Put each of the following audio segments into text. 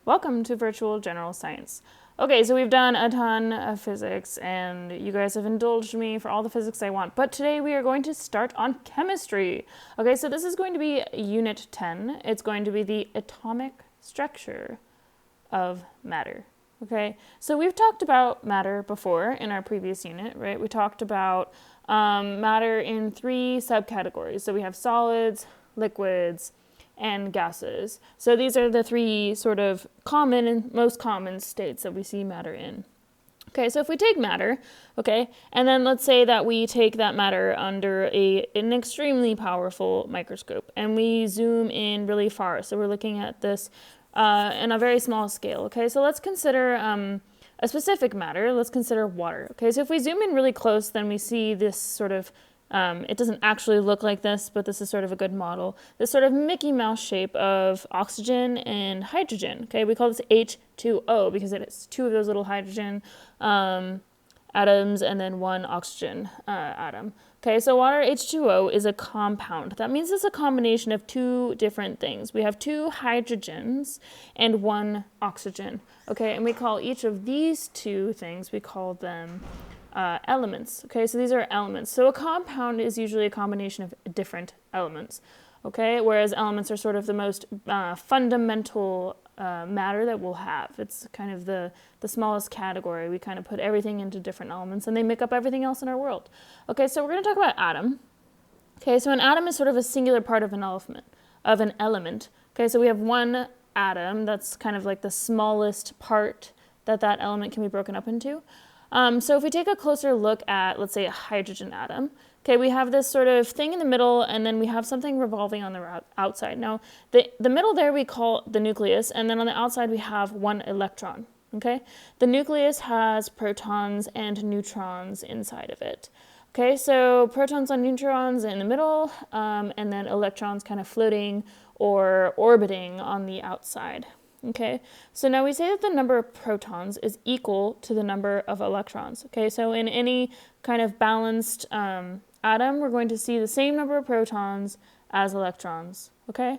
Welcome to Virtual General Science. Okay, so we've done a ton of physics, and you guys have indulged me for all the physics I want, but today we are going to start on chemistry. Okay, so this is going to be Unit 10. It's going to be the atomic structure of matter. Okay, so we've talked about matter before in our previous unit, right? We talked about matter in three subcategories. So we have solids, liquids, and gases. So these are the three sort of common and most common states that we see matter in. Okay, so if we take matter, okay, and then let's say that we take that matter under an extremely powerful microscope and we zoom in really far. So we're looking at this in a very small scale. Okay, so let's consider a specific matter. Let's consider water. Okay, so if we zoom in really close, then we see this sort of it doesn't actually look like this, but this is sort of a good model. This sort of Mickey Mouse shape of oxygen and hydrogen. Okay, we call this H2O because it is two of those little hydrogen atoms and then one oxygen atom. Okay, so water H2O is a compound. That means it's a combination of two different things. We have two hydrogens and one oxygen. Okay, and we call each of these two things, we call them elements. Okay, so these are elements. So a compound is usually a combination of different elements. Okay, whereas elements are sort of the most fundamental matter that we'll have. It's kind of the smallest category. We kind of put everything into different elements and they make up everything else in our world. Okay, so we're going to talk about atom. Okay, so an atom is sort of a singular part of an element. Okay, so we have one atom that's kind of like the smallest part that element can be broken up into. So if we take a closer look at, let's say, a hydrogen atom, okay, we have this sort of thing in the middle, and then we have something revolving on the outside. Now, the middle there we call the nucleus, and then on the outside we have one electron, okay? The nucleus has protons and neutrons inside of it. Okay, so protons and neutrons in the middle, and then electrons kind of floating or orbiting on the outside. Okay, so now we say that the number of protons is equal to the number of electrons. Okay, so in any kind of balanced atom, we're going to see the same number of protons as electrons. Okay,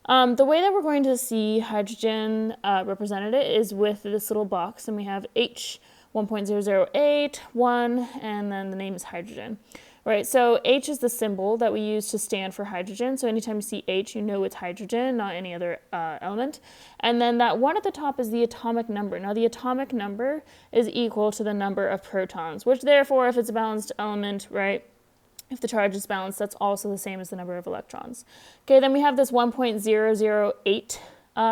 the way that we're going to see hydrogen represented is with this little box, and we have H 1.008, 1, and then the name is hydrogen. Right, so H is the symbol that we use to stand for hydrogen. So anytime you see H, you know it's hydrogen, not any other element. And then that 1 at the top is the atomic number. Now the atomic number is equal to the number of protons, which therefore, if it's a balanced element, right, if the charge is balanced, that's also the same as the number of electrons. Okay, then we have this 1.008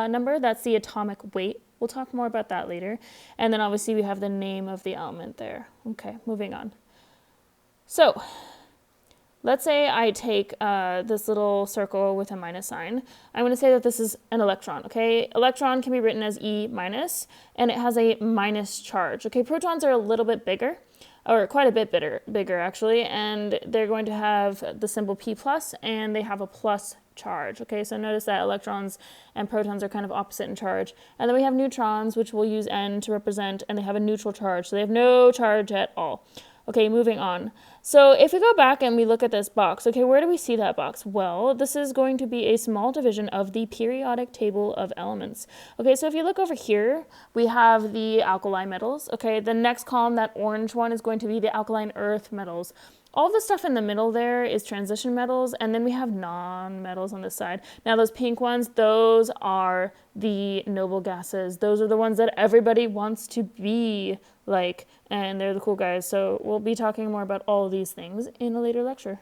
number. That's the atomic weight. We'll talk more about that later. And then obviously we have the name of the element there. Okay, moving on. So let's say I take this little circle with a minus sign. I'm going to say that this is an electron, okay? Electron can be written as E minus, and it has a minus charge. Okay, protons are a little bit bigger, or quite a bit bigger actually, and they're going to have the symbol P plus, and they have a plus charge. Okay, so notice that electrons and protons are kind of opposite in charge. And then we have neutrons, which we'll use N to represent, and they have a neutral charge, so they have no charge at all. Okay, moving on. So if we go back and we look at this box, okay, where do we see that box? Well, this is going to be a small division of the periodic table of elements. Okay, so if you look over here, we have the alkali metals. Okay, the next column, that orange one, is going to be the alkaline earth metals. All the stuff in the middle there is transition metals, and then we have non-metals on this side. Now those pink ones, those are the noble gases. Those are the ones that everybody wants to be like, and they're the cool guys. So we'll be talking more about all of these things in a later lecture.